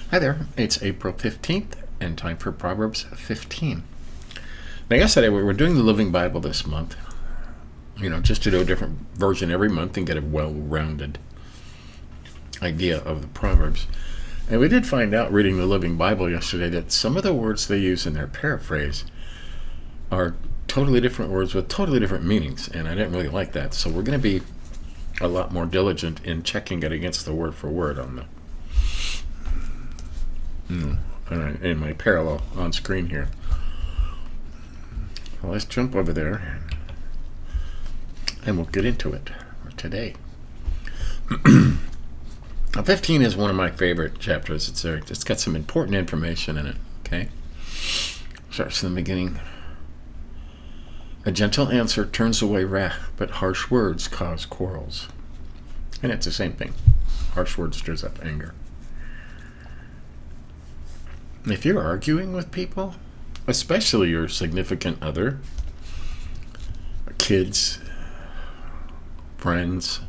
Hi there, it's April 15th and time for Proverbs 15. Now, yesterday we were doing the Living Bible this month, just to do a different version every month and get a well-rounded idea of the Proverbs. And we did find out reading the Living Bible yesterday that some of the words they use in their paraphrase are totally different words with totally different meanings, and I didn't really like that. So we're going to be a lot more diligent in checking it against the word for word on the in my parallel on screen here. Well, let's jump over there and we'll get into it for today. 15 is one of my favorite chapters. It's got some important information in it. Okay, starts in the beginning. A gentle answer turns away wrath, but harsh words cause quarrels. And it's the same thing. Harsh words stirs up anger. If you're arguing with people, especially your significant other, kids, friends,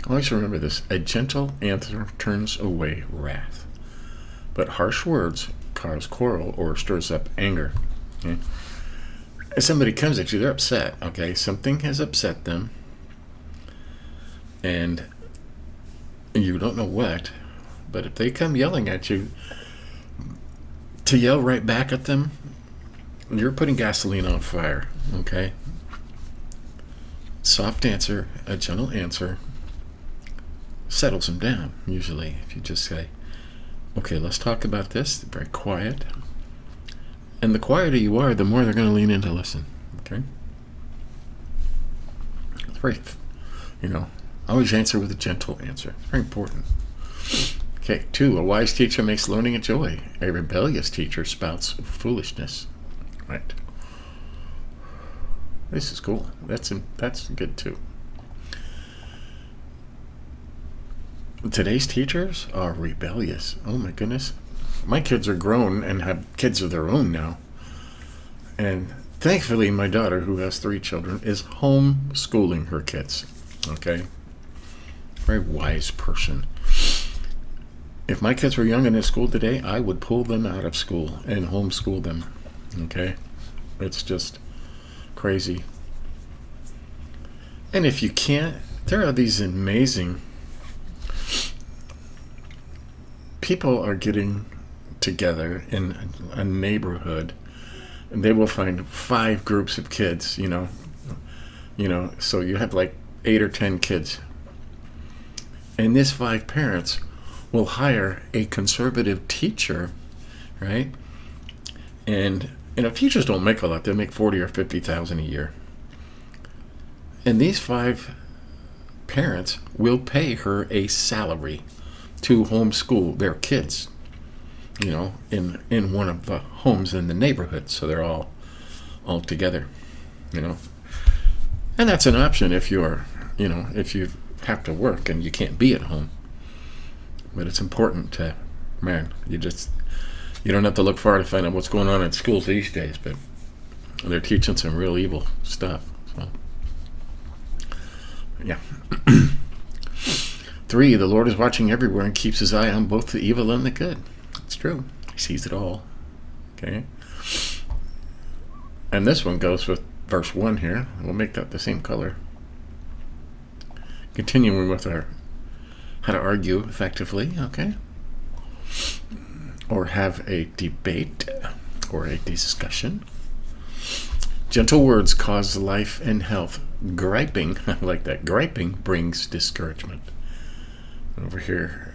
always remember this: a gentle answer turns away wrath, but harsh words cause quarrel or stirs up anger. Okay? If somebody comes at you, they're upset. Okay, something has upset them, and you don't know what. But if they come yelling at you, to yell right back at them, you're putting gasoline on fire. Okay? Soft answer, a gentle answer, settles them down, usually. If you just say, okay, let's talk about this, very quiet. And the quieter you are, the more they're going to lean in to listen. Okay? It's very, always answer with a gentle answer. It's very important. Okay, 2, a wise teacher makes learning a joy. A rebellious teacher spouts foolishness. Right. This is cool. That's good too. Today's teachers are rebellious. Oh my goodness. My kids are grown and have kids of their own now. And thankfully my daughter, who has 3 children, is homeschooling her kids. Okay? Very wise person. If my kids were young and in school today, I would pull them out of school and homeschool them. Okay? It's just crazy. And if you can't, there are these amazing people are getting together in a neighborhood, and they will find 5 groups of kids, so you have like 8 or 10 kids. And these 5 parents will hire a conservative teacher, right? And teachers don't make a lot. They make $40,000 or $50,000 a year. And these 5 parents will pay her a salary to homeschool their kids, in one of the homes in the neighborhood. So they're all together, And that's an option if you're, if you have to work and you can't be at home. But it's important to, you don't have to look far to find out what's going on in schools these days, but they're teaching some real evil stuff. So, yeah. 3, the Lord is watching everywhere and keeps his eye on both the evil and the good. It's true. He sees it all. Okay. And this one goes with verse 1 here. We'll make that the same color. Continuing with our how to argue effectively, okay? Or have a debate or a discussion. Gentle words cause life and health. Griping, I like that. Griping brings discouragement. Over here,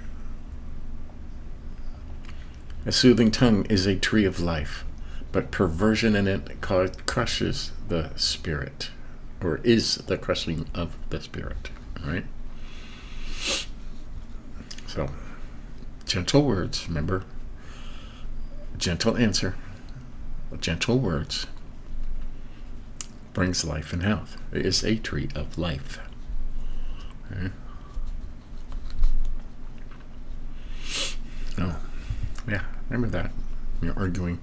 a soothing tongue is a tree of life, but perversion in it crushes the spirit, or is the crushing of the spirit, right? So, gentle words, remember, gentle answer, gentle words brings life and health. It is a tree of life. Okay? Oh, yeah, remember that. You're arguing.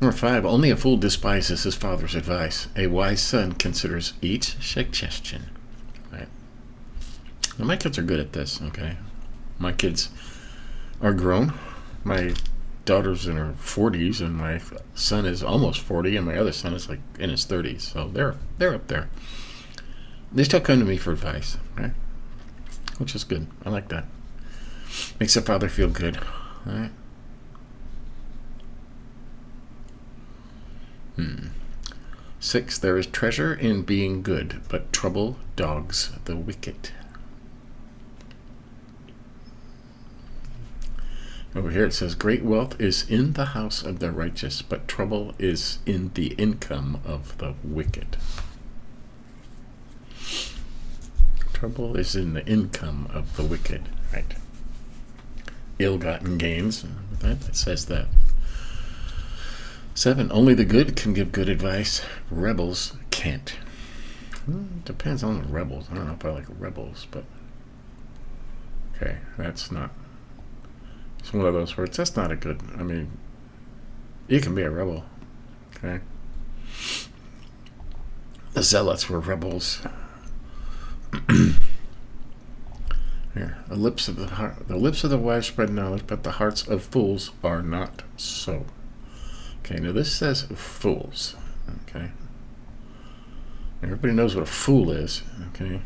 Number 5, only a fool despises his father's advice. A wise son considers each suggestion. Right? Now, my kids are good at this, okay? My kids are grown. My daughter's in her 40s, and my son is almost 40, and my other son is like in his 30s. So they're up there. They still come to me for advice, right? Which is good. I like that. Makes the father feel good, right? 6, there is treasure in being good, but trouble dogs the wicked. Over here it says, great wealth is in the house of the righteous, but trouble is in the income of the wicked. Trouble is in the income of the wicked, right? Ill-gotten gains, it says that. 7, only the good can give good advice. Rebels can't. Depends on the rebels. I don't know if I like rebels, but okay, that's not. It's one of those words. That's not a good. I mean, you can be a rebel. Okay. The zealots were rebels. Here, the lips of the wise spread knowledge, but the hearts of fools are not so. Okay, now this says fools. Okay. Everybody knows what a fool is. Okay.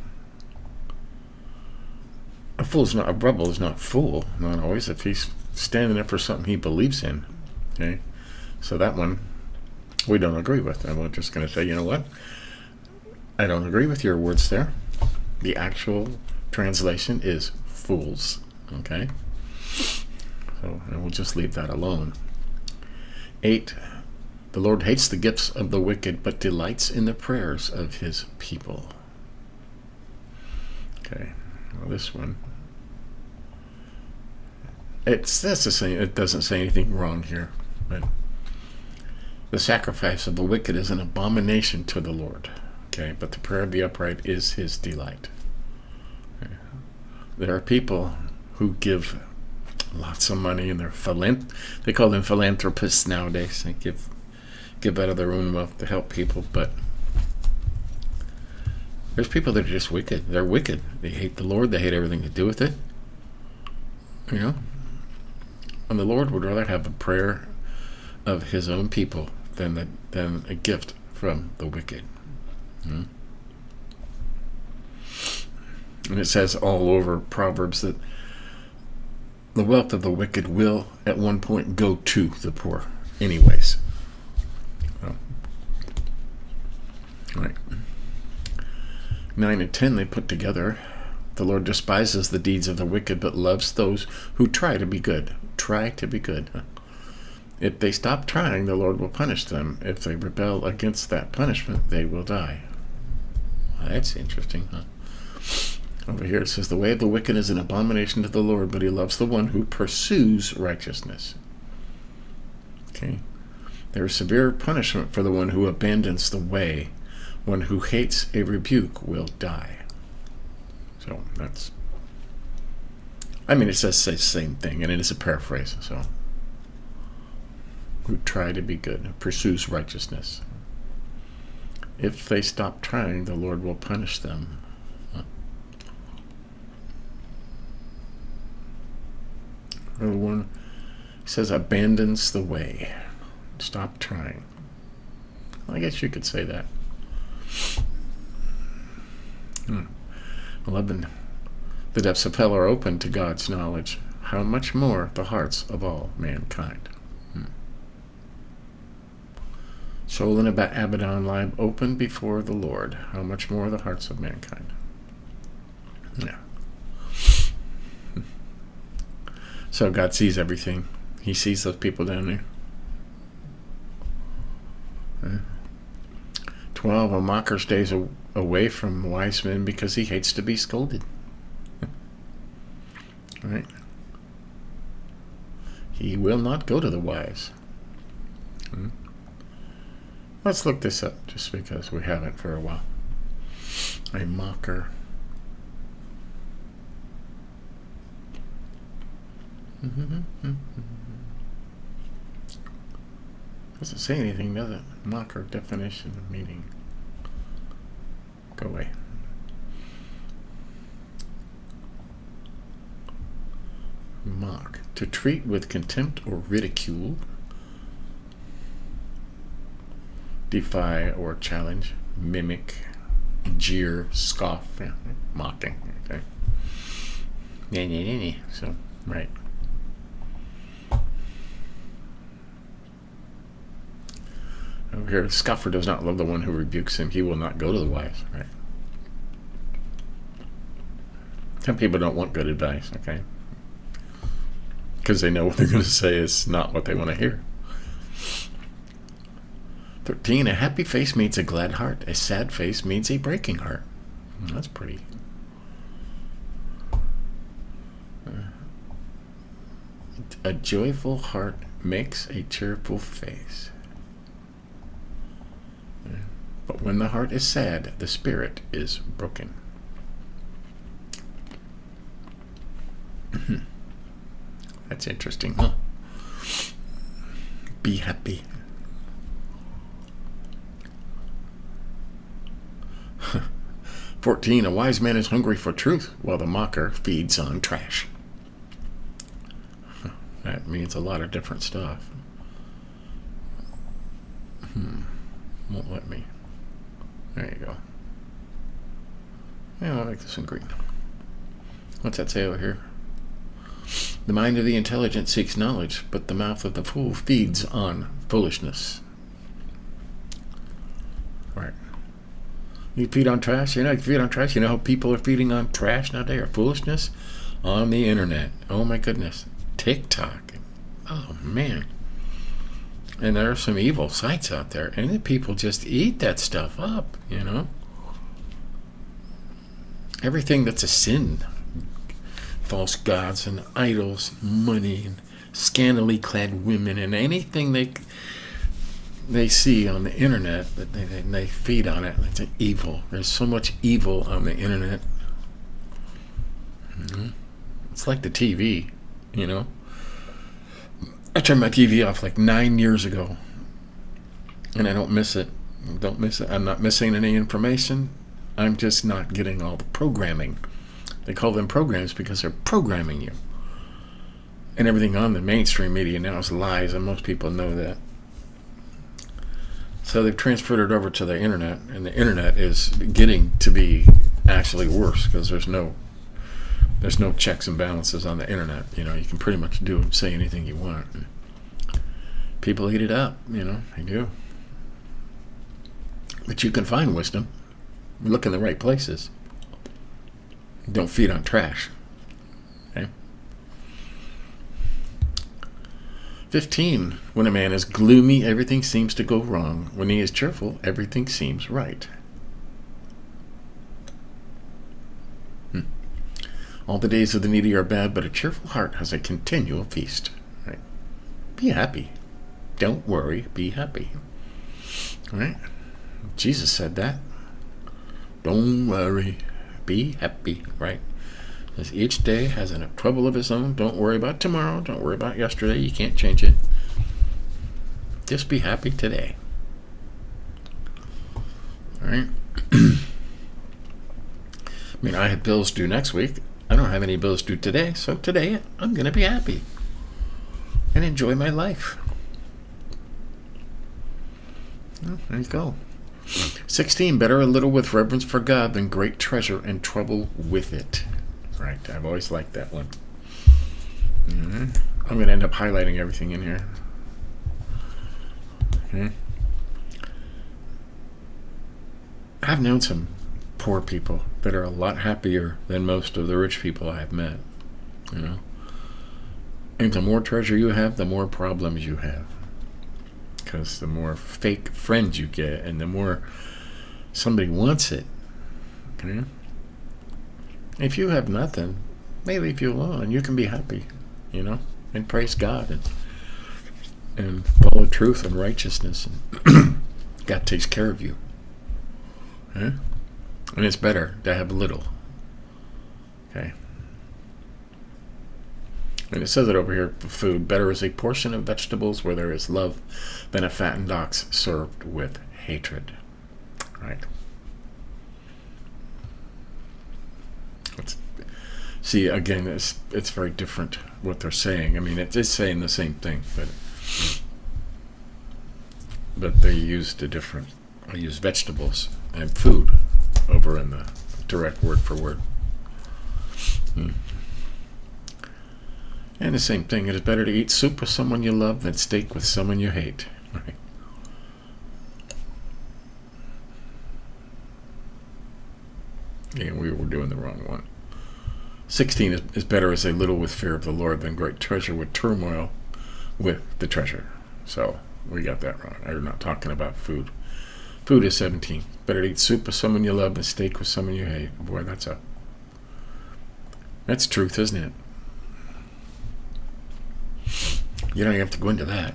A rebel is not a fool, not always, if he's standing up for something he believes in. Okay. So that one we don't agree with. And we're just going to say, you know what? I don't agree with your words there. The actual translation is fools. Okay. So and we'll just leave that alone. 8, the Lord hates the gifts of the wicked, but delights in the prayers of his people. Okay, well, this one, that's the same. It doesn't say anything wrong here, but the sacrifice of the wicked is an abomination to the Lord. Okay, but the prayer of the upright is his delight. Okay. There are people who give lots of money, and they call them philanthropists nowadays. They give out of their own wealth to help people, but there's people that are just wicked. They're wicked. They hate the Lord. They hate everything to do with it. You know, and the Lord would rather have a prayer of his own people than a gift from the wicked. And it says all over Proverbs that the wealth of the wicked will at one point go to the poor anyways. So, right. 9 and 10 they put together. The Lord despises the deeds of the wicked, but loves those who try to be good. Try to be good. If they stop trying, the Lord will punish them. If they rebel against that punishment, they will die. Well, that's interesting, huh? Over here it says, the way of the wicked is an abomination to the Lord, but he loves the one who pursues righteousness. Okay. There is severe punishment for the one who abandons the way. One who hates a rebuke will die. So that's, I mean, it says the same thing, and it is a paraphrase. So, who try to be good, pursues righteousness. If they stop trying, the Lord will punish them. The one says abandons the way. Stop trying. I guess you could say that. 11. The depths of hell are open to God's knowledge. How much more the hearts of all mankind. Sheol and Abaddon lie open before the Lord. How much more the hearts of mankind. Yeah. So God sees everything. He sees those people down there. 12, a mocker stays away from wise men because he hates to be scolded. Right? He will not go to the wise. Let's look this up just because we haven't for a while. A mocker. Doesn't say anything, does it? Mocker definition of meaning. Go away. Mock. To treat with contempt or ridicule. Defy or challenge. Mimic. Jeer. Scoff. Yeah, mocking. Okay. So, right. Over here, the scoffer does not love the one who rebukes him. He will not go to the wise. Right. Some people don't want good advice, okay? Because they know what they're going to say is not what they want to hear. 13, a happy face means a glad heart. A sad face means a breaking heart. That's pretty. A joyful heart makes a cheerful face. But when the heart is sad, the spirit is broken. That's interesting, huh? Be happy. Huh. 14, a wise man is hungry for truth, while the mocker feeds on trash. Huh. That means a lot of different stuff. Won't let me. There you go. Yeah, I'll make this in green. What's that say over here? The mind of the intelligent seeks knowledge, but the mouth of the fool feeds on foolishness. Right. You feed on trash? You feed on trash? You know how people are feeding on trash nowadays, or foolishness? On the internet. Oh my goodness. TikTok. Oh man. And there are some evil sites out there, and the people just eat that stuff up, Everything that's a sin. False gods and idols, money, and scantily clad women, and anything they see on the internet that they feed on it. It's evil. There's so much evil on the internet. It's like the TV, I turned my TV off like 9 years ago, and I don't miss it. I'm not missing any information. I'm just not getting all the programming. They call them programs because they're programming you. And everything on the mainstream media now is lies, and most people know that. So they've transferred it over to the internet, and the internet is getting to be actually worse because there's no checks and balances on the internet. You can pretty much say anything you want. People eat it up, they do. But you can find wisdom. Look in the right places. Don't feed on trash. Okay? 15. When a man is gloomy, everything seems to go wrong. When he is cheerful, everything seems right. All the days of the needy are bad, but a cheerful heart has a continual feast. Right? Be happy. Don't worry. Be happy. Right? Jesus said that. Don't worry. Be happy, right? Because each day has a trouble of its own. Don't worry about tomorrow. Don't worry about yesterday. You can't change it. Just be happy today. All right? I have bills due next week. I don't have any bills due today. So today, I'm going to be happy and enjoy my life. Well, there you go. 16, better a little with reverence for God than great treasure and trouble with it. Right, I've always liked that one. I'm going to end up highlighting everything in here. Okay. I've known some poor people that are a lot happier than most of the rich people I have met. And the more treasure you have, the more problems you have. Because the more fake friends you get, and the more somebody wants it. Okay? If you have nothing, they leave you alone, and you can be happy, and praise God, and follow truth and righteousness, and God takes care of you. Okay? And it's better to have little. Okay? And it says it over here, food. Better is a portion of vegetables where there is love than a fattened ox served with hatred. Right. See, again, it's very different what they're saying. I mean, it is saying the same thing, but they used a different. I use vegetables and food over in the direct word for word. And the same thing. It is better to eat soup with someone you love than steak with someone you hate. Right? Yeah, we were doing the wrong one. 16 is better as a little with fear of the Lord than great treasure with turmoil with the treasure. So we got that wrong. I'm not talking about food. Food is 17. Better to eat soup with someone you love than steak with someone you hate. Boy, that's truth, isn't it? You don't even have to go into that.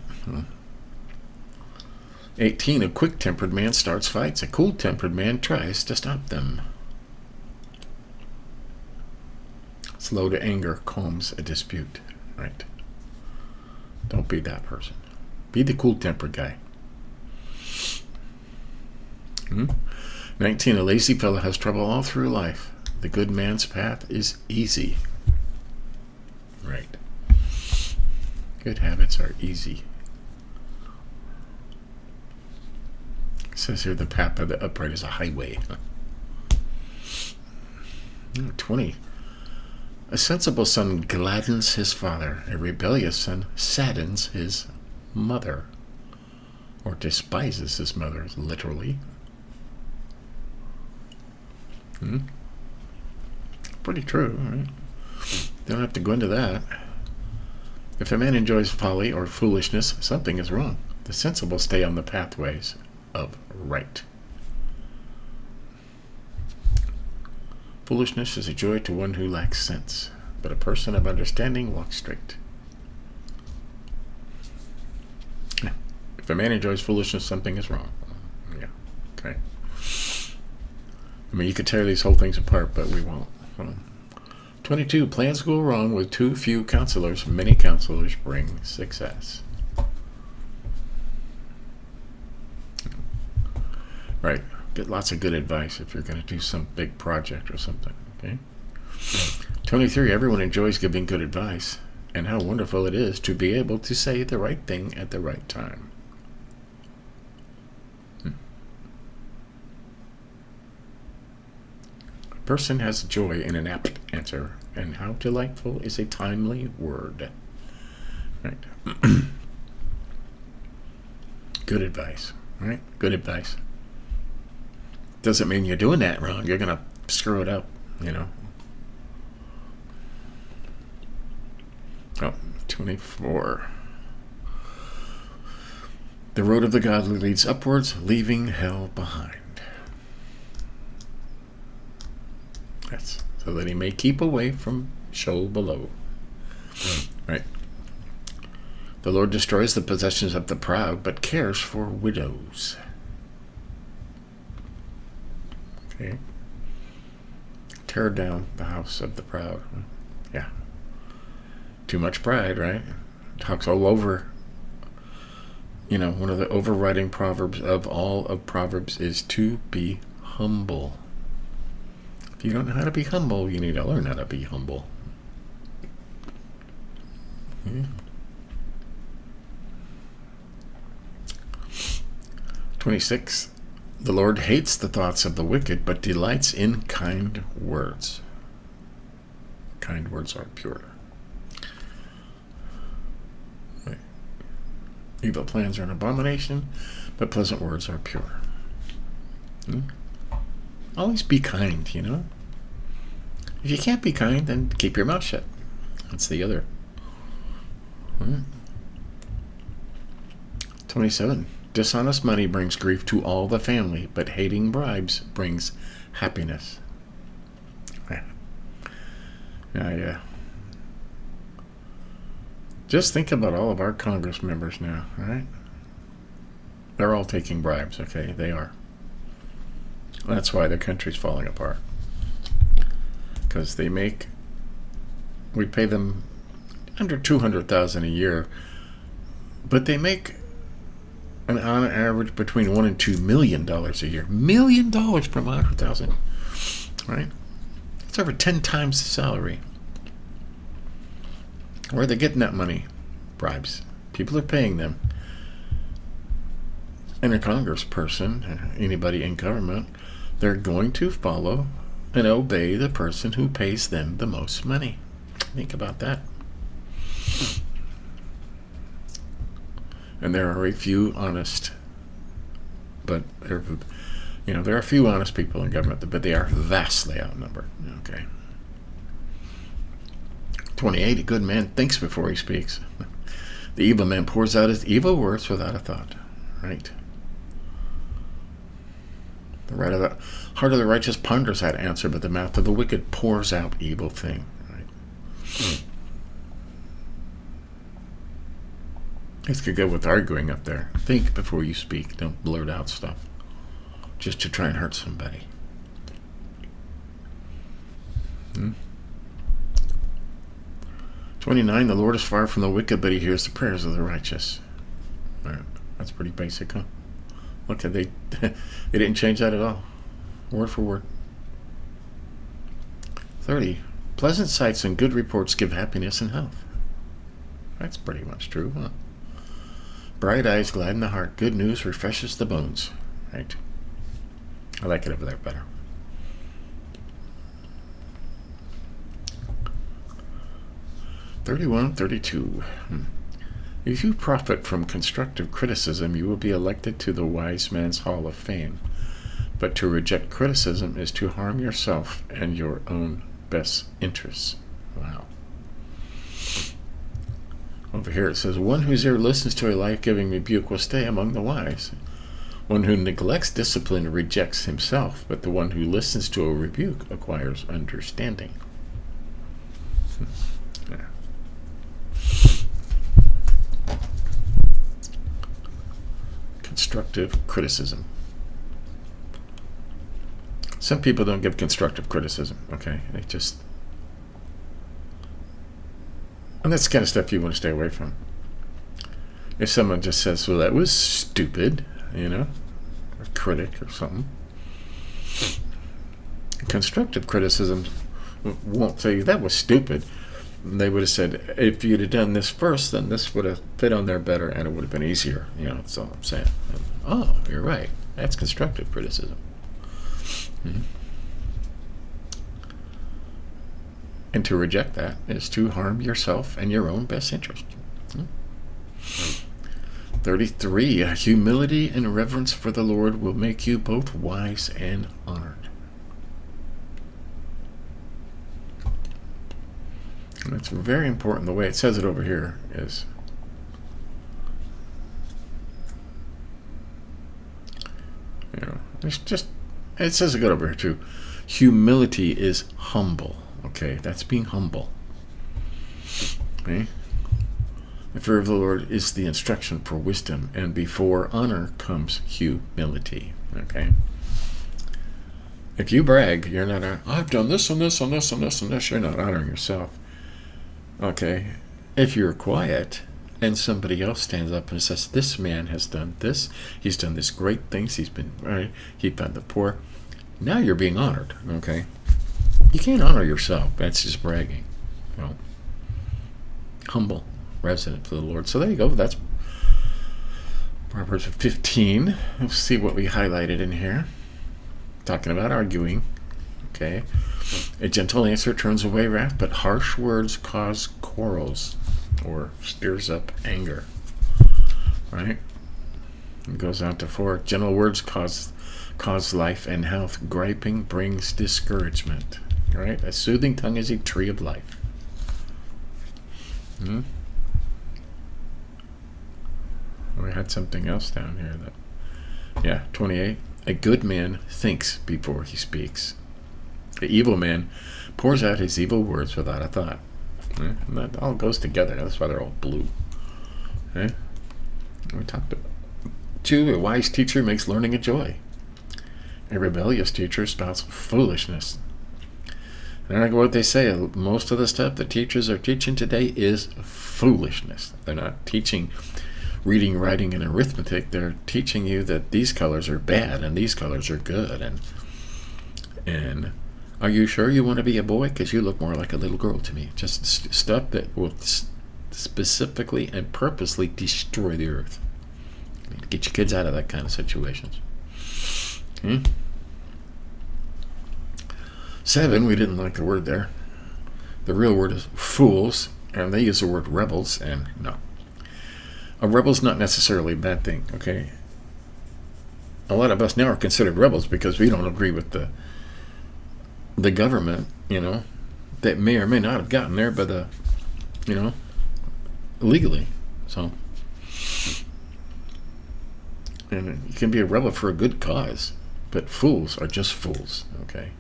18, a quick-tempered man starts fights. A cool-tempered man tries to stop them. Slow to anger calms a dispute. Right? Don't be that person. Be the cool-tempered guy. 19, a lazy fellow has trouble all through life. The good man's path is easy. Right. Good habits are easy. It says here the path of the upright is a highway. 20. A sensible son gladdens his father. A rebellious son saddens his mother. Or despises his mother, literally. Pretty true, right? Don't have to go into that. If a man enjoys folly or foolishness, something is wrong. The sensible stay on the pathways of right. Foolishness is a joy to one who lacks sense, but a person of understanding walks straight. If a man enjoys foolishness, something is wrong. Yeah, okay. I mean, you could tear these whole things apart, but we won't. 22, plans go wrong with too few counselors. Many counselors bring success. Right. Get lots of good advice if you're going to do some big project or something. Okay. 23, everyone enjoys giving good advice, and how wonderful it is to be able to say the right thing at the right time. A person has joy in an apt answer, and how delightful is a timely word. Right. Good advice. Right? Good advice. Doesn't mean you're doing that wrong. You're going to screw it up, you know. 24. The road of the godly leads upwards, leaving hell behind. That's so that he may keep away from Sheol below. Right. The Lord destroys the possessions of the proud, but cares for widows. Okay. Tear down the house of the proud. Yeah. Too much pride, right? Talks all over. You know, one of the overriding proverbs of all of Proverbs is to be humble. If you don't know how to be humble, you need to learn how to be humble. Okay. 26. The Lord hates the thoughts of the wicked, but delights in kind words. Kind words are pure. Right. Evil plans are an abomination, but pleasant words are pure. Always be kind, you know. If you can't be kind, then keep your mouth shut. That's the other. 27. Dishonest money brings grief to all the family, but hating bribes brings happiness. Yeah. Just think about all of our Congress members now, right? They're all taking bribes, okay? They are. That's why the country's falling apart. Because we pay them under $200,000 a year, but they make on average between $1 and $2 million a year. $1 million per 100,000, right? It's over 10 times the salary. Where are they getting that money? Bribes. People are paying them. And a congressperson, anybody in government, they're going to follow and obey the person who pays them the most money. Think about that. And there are a few honest, but there are a few honest people in government, but they are vastly outnumbered. Okay. 28, a good man thinks before he speaks. The evil man pours out his evil words without a thought. Right. The heart of the righteous ponders that answer, but the mouth of the wicked pours out evil thing. Right. This could go with arguing up there. Think before you speak. Don't blurt out stuff just to try and hurt somebody. 29, the Lord is far from the wicked, but he hears the prayers of the righteous. Right. That's pretty basic, huh? Look, they didn't change that at all. Word for word. 30, pleasant sights and good reports give happiness and health. That's pretty much true, huh? Bright eyes gladden the heart. Good news refreshes the bones. Right. I like it over there better. 31, 32. If you profit from constructive criticism, you will be elected to the wise man's hall of fame. But to reject criticism is to harm yourself and your own best interests. Wow. Over here it says, one whose ear listens to a life-giving rebuke will stay among the wise. One who neglects discipline rejects himself, but the one who listens to a rebuke acquires understanding. Yeah. Constructive criticism. Some people don't give constructive criticism, okay? They just... And that's the kind of stuff you want to stay away from. If someone just says, well, that was stupid, or a critic or something. Constructive criticism won't say, that was stupid. They would have said, if you'd have done this first, then this would have fit on there better and it would have been easier. That's all I'm saying. And, oh, you're right. That's constructive criticism. Mm-hmm. And to reject that is to harm yourself and your own best interest. 33, humility and reverence for the Lord will make you both wise and honored. And it's very important. The way it says it over here is it's just, it says it good over here too. Humility is humble. Okay, that's being humble. Okay? The fear of the Lord is the instruction for wisdom, and before honor comes humility. Okay? If you brag, you're not, I've done this and this and this and this and this, you're not honoring yourself. Okay? If you're quiet and somebody else stands up and says, this man has done this, he's done this great things, he's been right, he fed the poor, now you're being honored. Okay? You can't honor yourself. That's just bragging. Humble, resident for the Lord. So there you go. That's Proverbs 15. Let's see what we highlighted in here. Talking about arguing. Okay. A gentle answer turns away wrath, but harsh words cause quarrels or stirs up anger. Right? It goes on to 4. Gentle words cause life and health. Griping brings discouragement. Right? A soothing tongue is a tree of life. We had something else down here. 28. A good man thinks before he speaks. The evil man pours out his evil words without a thought. And that all goes together. That's why they're all blue. Okay? We talked about 2. A wise teacher makes learning a joy. A rebellious teacher spouts foolishness. And like what they say, most of the stuff the teachers are teaching today is foolishness. They're not teaching reading, writing, and arithmetic. They're teaching you that these colors are bad and these colors are good. And are you sure you want to be a boy? Because you look more like a little girl to me. Just stuff that will specifically and purposely destroy the earth. Get your kids out of that kind of situations. 7, we didn't like the word there. The real word is fools, and they use the word rebels, and no. A rebel's not necessarily a bad thing, okay? A lot of us now are considered rebels because we don't agree with the government, that may or may not have gotten there by legally. So, and you can be a rebel for a good cause, but fools are just fools, okay?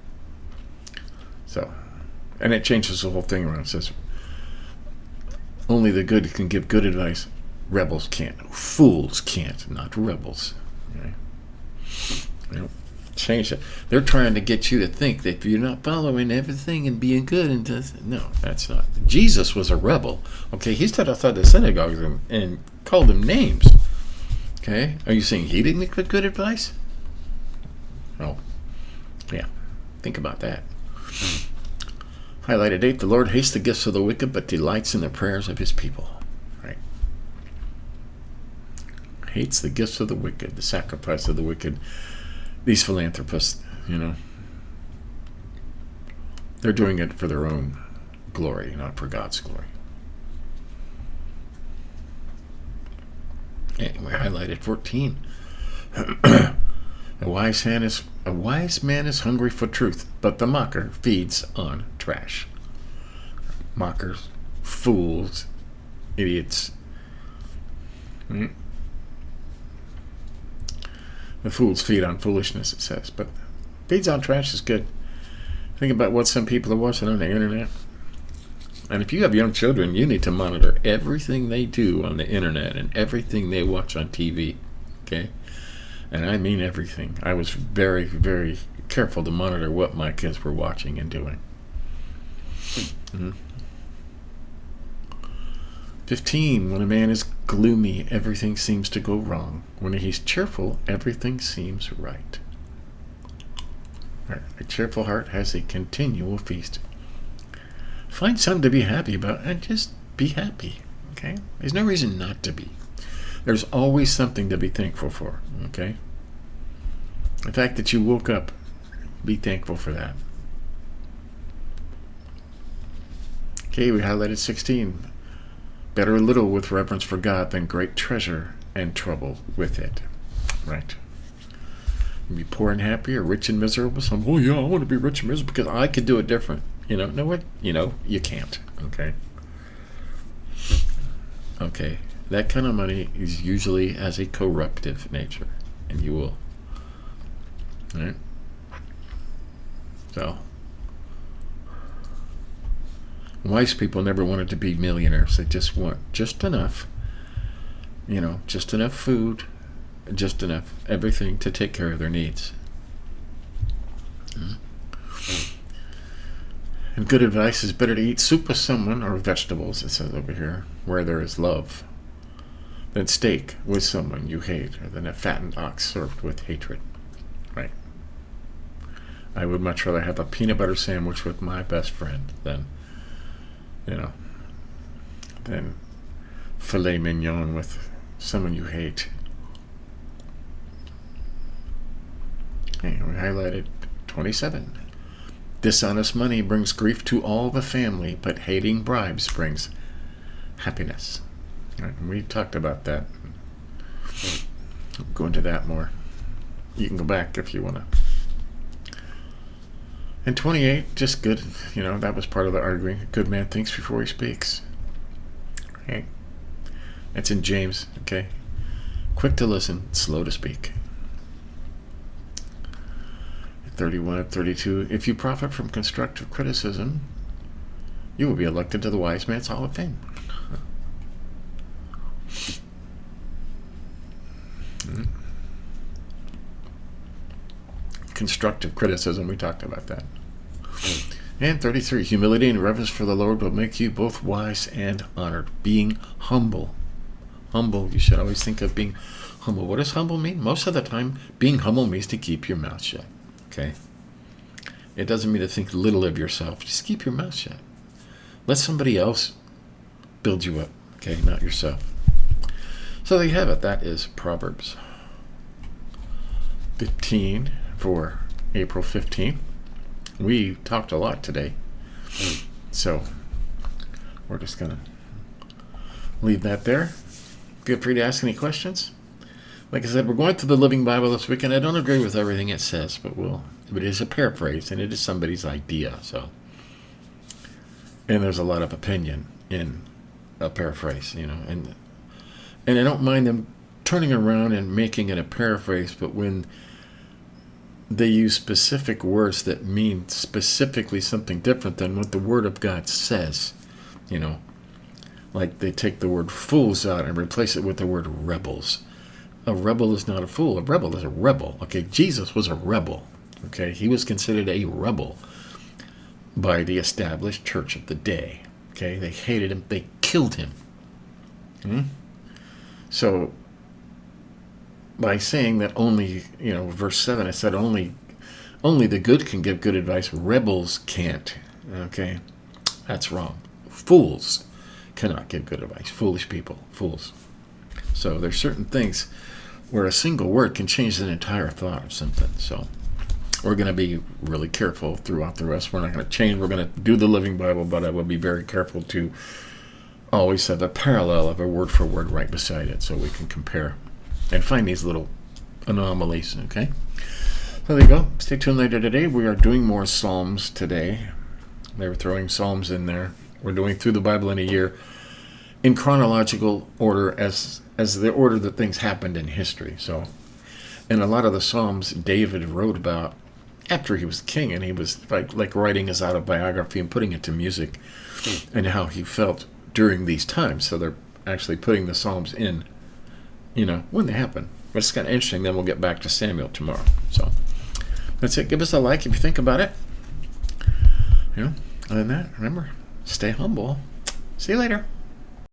So, and it changes the whole thing around. It says, only the good can give good advice. Rebels can't. Fools can't, not rebels. Okay? Change it. They're trying to get you to think that if you're not following everything and being good, no, that's not. Jesus was a rebel. Okay, he stood outside the synagogue and called them names. Okay, are you saying he didn't give good advice? Oh, yeah. Think about that. Highlighted 8, the Lord hates the gifts of the wicked, but delights in the prayers of his people. Right? Hates the gifts of the wicked, the sacrifice of the wicked. These philanthropists, they're doing it for their own glory, not for God's glory. Anyway, highlighted 14. A wise man is hungry for truth, but the mocker feeds on trash. Mockers, fools, idiots. The fools feed on foolishness, it says, but feeds on trash is good. Think about what some people are watching on the internet. And if you have young children, you need to monitor everything they do on the internet and everything they watch on TV. Okay? And I mean everything. I was very, very careful to monitor what my kids were watching and doing. 15, when a man is gloomy, everything seems to go wrong. When he's cheerful, everything seems right. A cheerful heart has a continual feast. Find something to be happy about and just be happy. Okay? There's no reason not to be. There's always something to be thankful for. Okay? The fact that you woke up, be thankful for that. Okay, we highlighted 16. Better a little with reverence for God than great treasure and trouble with it. Right. You be poor and happy or rich and miserable. I want to be rich and miserable because I could do it different. Know what? You can't. Okay. Okay. That kind of money is usually has a corruptive nature, and you will. All right. So, wise people never wanted to be millionaires. They just want just enough, just enough food, just enough everything to take care of their needs. And good advice is better to eat soup with someone or vegetables, it says over here, where there is love, than steak with someone you hate, or than a fattened ox served with hatred. Right. I would much rather have a peanut butter sandwich with my best friend than filet mignon with someone you hate. Okay, we highlighted 27. Dishonest money brings grief to all the family, but hating bribes brings happiness. Right, and we talked about that. I'll go into that more. You can go back if you want to. And 28, just good. That was part of the arguing. A good man thinks before he speaks. Okay. That's in James, okay? Quick to listen, slow to speak. 31 and 32, if you profit from constructive criticism, you will be elected to the Wise Man's Hall of Fame. Constructive criticism, we talked about that. And 33, humility and reverence for the Lord will make you both wise and honored. Being humble. Humble, you should always think of being humble. What does humble mean? Most of the time, being humble means to keep your mouth shut. Okay? It doesn't mean to think little of yourself. Just keep your mouth shut. Let somebody else build you up. Okay, not yourself. So there you have it. That is Proverbs 15 for April 15th. We talked a lot today. So we're just going to leave that there. Feel free to ask any questions. Like I said, we're going through the Living Bible this week, and I don't agree with everything it says, but it is a paraphrase, and it is somebody's idea. So, and there's a lot of opinion in a paraphrase, and I don't mind them turning around and making it a paraphrase, but when they use specific words that mean specifically something different than what the Word of God says, like they take the word fools out and replace it with the word rebels. A rebel is not a fool. A rebel is a rebel. Okay, Jesus was a rebel. Okay, he was considered a rebel by the established church of the day. Okay, they hated him. They killed him. So, by saying that only, verse 7, I said only the good can give good advice. Rebels can't. Okay, that's wrong. Fools cannot give good advice. Foolish people. Fools. So, there's certain things where a single word can change the entire thought of something. So we're going to be really careful throughout the rest. We're not going to change. We're going to do the Living Bible, but I will be very careful to always have a parallel of a word for word right beside it so we can compare and find these little anomalies, okay? So there you go. Stay tuned later today. We are doing more Psalms today. They were throwing Psalms in there. We're doing through the Bible in a year in chronological order as the order that things happened in history. So, and a lot of the Psalms David wrote about after he was king, and he was like writing his autobiography and putting it to music and how he felt during these times. So they're actually putting the Psalms in, when they happen. But it's kind of interesting. Then we'll get back to Samuel tomorrow. So that's it. Give us a like if you think about it. Other than that, remember, stay humble. See you later.